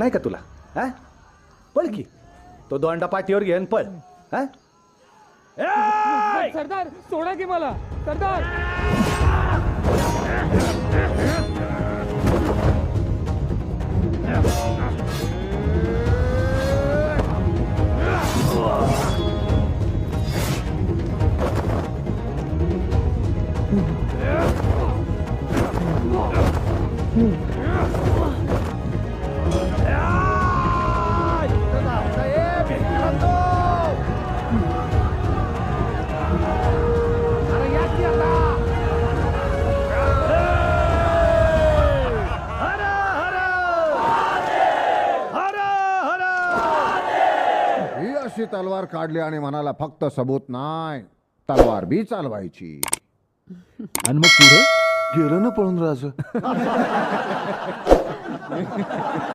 नाही का तुला? हा, पळ की. तो दोंडा पाठीवर घे आणि पळ. हा, सरदार सोडा की मला सरदार. ही अशी तलवार काढली आणि म्हणाला फक्त सबूत नाही, तलवार बी चालवायची. आणि मग पुढं गेलं ना पळून राज.